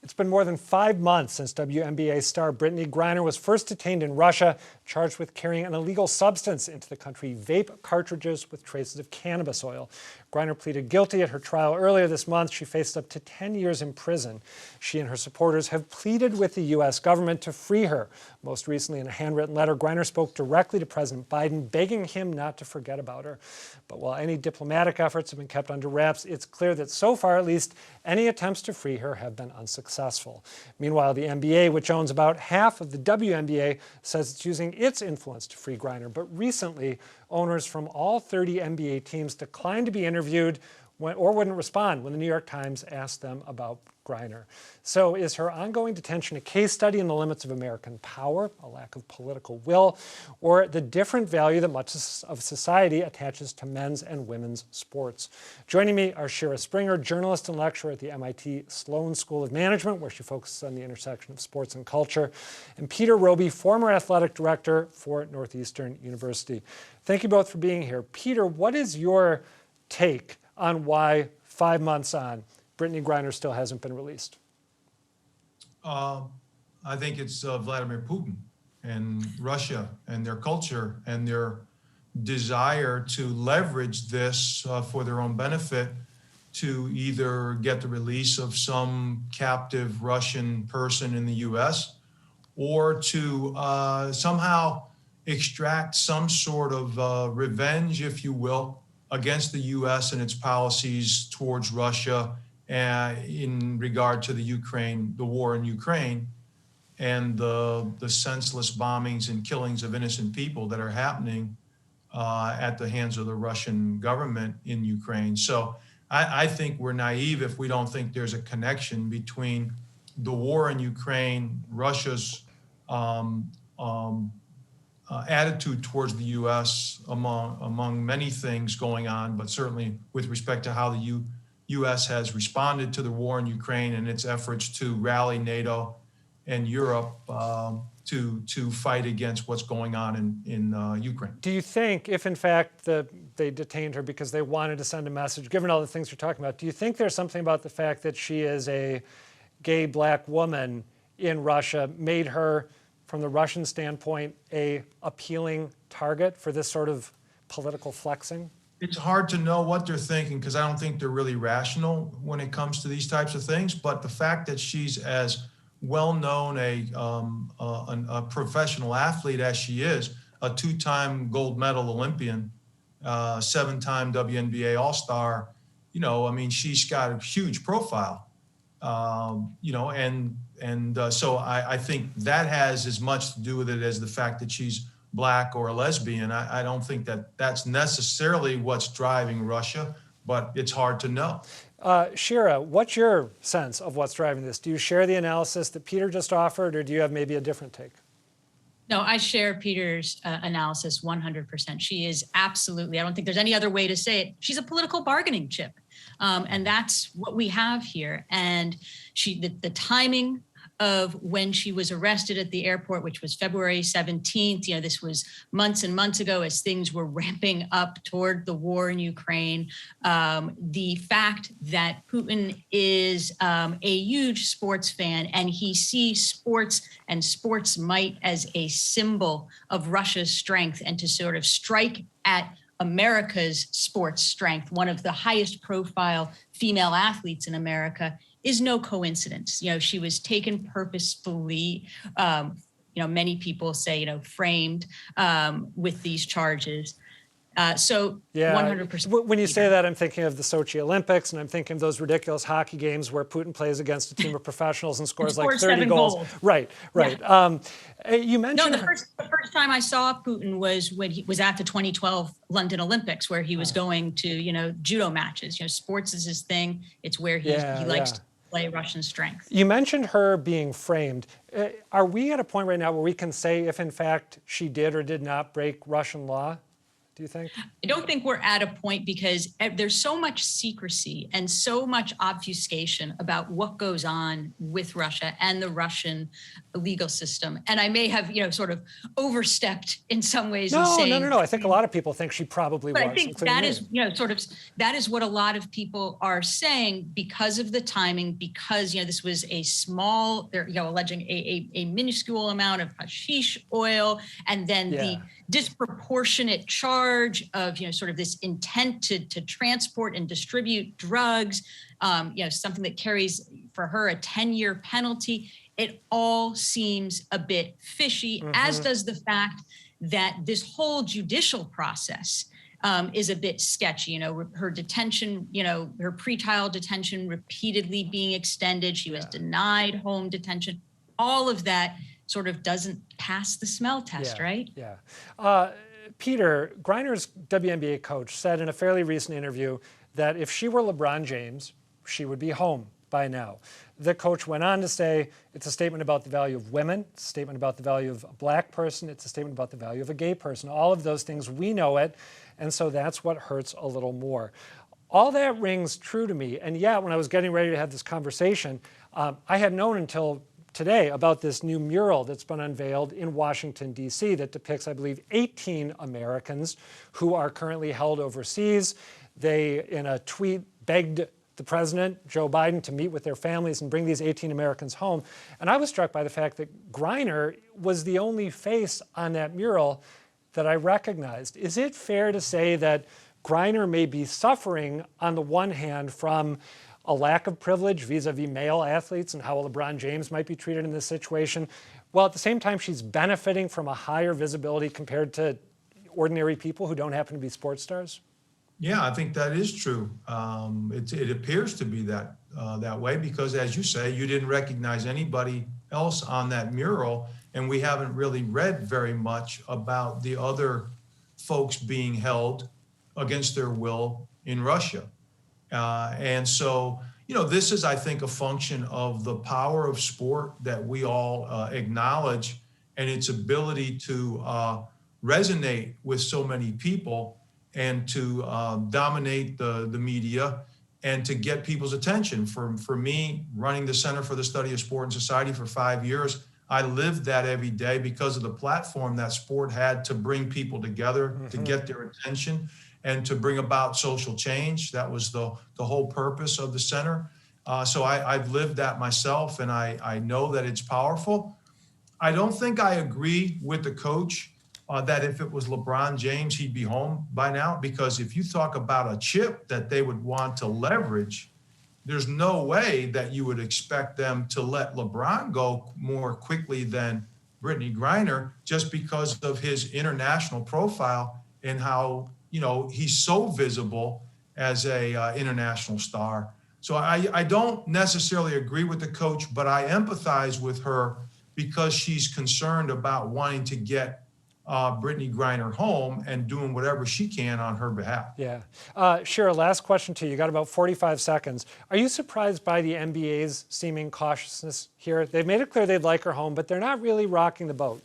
It's been more than 5 months since WNBA star Brittney Griner was first detained in Russia, charged with carrying an illegal substance into the country, vape cartridges with traces of cannabis oil. Griner pleaded guilty at her trial earlier this month. She faced up to 10 years in prison. She and her supporters have pleaded with the U.S. government to free her. Most recently, in a handwritten letter, Griner spoke directly to President Biden, begging him not to forget about her. But while any diplomatic efforts have been kept under wraps, it's clear that so far, at least, any attempts to free her have been unsuccessful. Meanwhile, the NBA, which owns about half of the WNBA, says it's using its influence to free Griner. But recently, owners from all 30 NBA teams declined to be interviewed or wouldn't respond when the New York Times asked them about Griner. So is her ongoing detention a case study in the limits of American power, a lack of political will, or the different value that much of society attaches to men's and women's sports? Joining me are Shira Springer, journalist and lecturer at the MIT Sloan School of Management, where she focuses on the intersection of sports and culture, and Peter Roby, former athletic director for Northeastern University. Thank you both for being here. Peter, what is your take on why 5 months on, Brittney Griner still hasn't been released? I think it's Vladimir Putin and Russia and their culture and their desire to leverage this for their own benefit, to either get the release of some captive Russian person in the US or to somehow extract some sort of revenge, if you will, against the U.S. and its policies towards Russia in regard to the war in Ukraine, and the senseless bombings and killings of innocent people that are happening at the hands of the Russian government in Ukraine. So I think we're naive if we don't think there's a connection between the war in Ukraine, Russia's attitude towards the U.S. among many things going on, but certainly with respect to how the U.S. has responded to the war in Ukraine and its efforts to rally NATO and Europe to fight against what's going on in Ukraine. Do you think, if in fact they detained her because they wanted to send a message, given all the things you're talking about, do you think there's something about the fact that she is a gay black woman in Russia made her, from the Russian standpoint, a appealing target for this sort of political flexing? It's hard to know what they're thinking because I don't think they're really rational when it comes to these types of things. But the fact that she's as well-known a professional athlete as she is, a 2-time gold medal Olympian, 7-time WNBA All-Star, I mean, she's got a huge profile, so I think that has as much to do with it as the fact that she's black or a lesbian. I don't think that that's necessarily what's driving Russia, but it's hard to know. Shira, what's your sense of what's driving this? Do you share the analysis that Peter just offered, or do you have maybe a different take? No, I share Peter's analysis 100%. She is absolutely, I don't think there's any other way to say it, she's a political bargaining chip. And that's what we have here. And the timing of when she was arrested at the airport, which was February 17th, this was months and months ago as things were ramping up toward the war in Ukraine. The fact that Putin is a huge sports fan and he sees sports and sports might as a symbol of Russia's strength, and to sort of strike at America's sports strength, one of the highest profile female athletes in America, is no coincidence. She was taken purposefully, many people say, framed with these charges. So yeah, 100%. When you say that, I'm thinking of the Sochi Olympics, and I'm thinking of those ridiculous hockey games where Putin plays against a team of professionals and scores like 30 goals. Gold. Right. Yeah. You mentioned the first time I saw Putin was when he was at the 2012 London Olympics, where he was going to judo matches. Sports is his thing. It's where he likes to play Russian strength. You mentioned her being framed. Are we at a point right now where we can say if in fact she did or did not break Russian law? do you think? I don't think we're at a point because there's so much secrecy and so much obfuscation about what goes on with Russia and the Russian legal system. And I may have, sort of overstepped in some ways in saying. No. I think a lot of people think she probably was. But I think that is, that is what a lot of people are saying because of the timing, because, this was a small, alleging a minuscule amount of hashish oil, and then the disproportionate charge of, sort of this intent to transport and distribute drugs, something that carries for her a 10-year penalty. It all seems a bit fishy, as does the fact that this whole judicial process is a bit sketchy. Her detention, her pretrial detention repeatedly being extended. She was denied home detention. All of that sort of doesn't pass the smell test, right? Yeah. Peter, Griner's WNBA coach said in a fairly recent interview that if she were LeBron James, she would be home by now. The coach went on to say it's a statement about the value of women, it's a statement about the value of a black person, it's a statement about the value of a gay person. All of those things, we know it, and so that's what hurts a little more. All that rings true to me, and yet when I was getting ready to have this conversation, I had known until today about this new mural that's been unveiled in Washington, D.C. that depicts, I believe, 18 Americans who are currently held overseas. They, in a tweet, begged the president, Joe Biden, to meet with their families and bring these 18 Americans home. And I was struck by the fact that Griner was the only face on that mural that I recognized. Is it fair to say that Griner may be suffering, on the one hand, from a lack of privilege vis-a-vis male athletes and how LeBron James might be treated in this situation, while at the same time she's benefiting from a higher visibility compared to ordinary people who don't happen to be sports stars? Yeah, I think that is true. It appears to be that way because, as you say, you didn't recognize anybody else on that mural, and we haven't really read very much about the other folks being held against their will in Russia. And so, this is, I think, a function of the power of sport that we all acknowledge and its ability to resonate with so many people and to dominate the media and to get people's attention. For me, running the Center for the Study of Sport and Society for 5 years, I lived that every day because of the platform that sport had to bring people together, to get their attention, and to bring about social change. That was the whole purpose of the center. So I've lived that myself, and I know that it's powerful. I don't think I agree with the coach that if it was LeBron James, he'd be home by now, because if you talk about a chip that they would want to leverage, there's no way that you would expect them to let LeBron go more quickly than Brittney Griner, just because of his international profile and how, he's so visible as a international star. So I don't necessarily agree with the coach, but I empathize with her because she's concerned about wanting to get Brittney Griner home and doing whatever she can on her behalf. Yeah. Shira, last question to you. You got about 45 seconds. Are you surprised by the NBA's seeming cautiousness here? They've made it clear they'd like her home, but they're not really rocking the boat.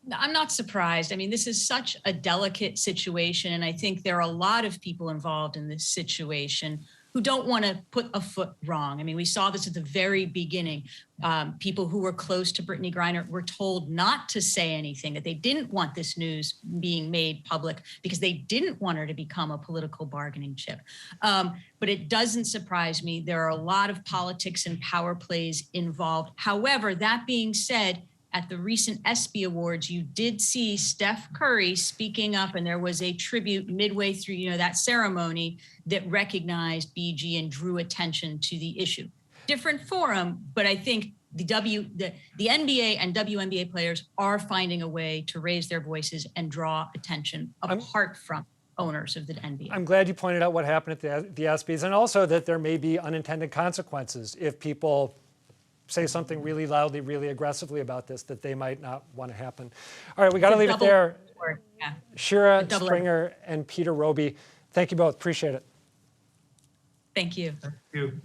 No, I'm not surprised. I mean, this is such a delicate situation, and I think there are a lot of people involved in this situation who don't want to put a foot wrong. I mean, we saw this at the very beginning. People who were close to Brittney Griner were told not to say anything, that they didn't want this news being made public because they didn't want her to become a political bargaining chip. But it doesn't surprise me. There are a lot of politics and power plays involved. However, that being said, at the recent ESPY Awards, you did see Steph Curry speaking up, and there was a tribute midway through, that ceremony that recognized BG and drew attention to the issue. Different forum, but I think the NBA and WNBA players are finding a way to raise their voices and draw attention apart from owners of the NBA. I'm glad you pointed out what happened at the ESPYs, and also that there may be unintended consequences if people say something really loudly, really aggressively about this that they might not want to happen. All right, we got to leave it there. Yeah. Shira Springer and Peter Roby, thank you both. Appreciate it. Thank you. Thank you.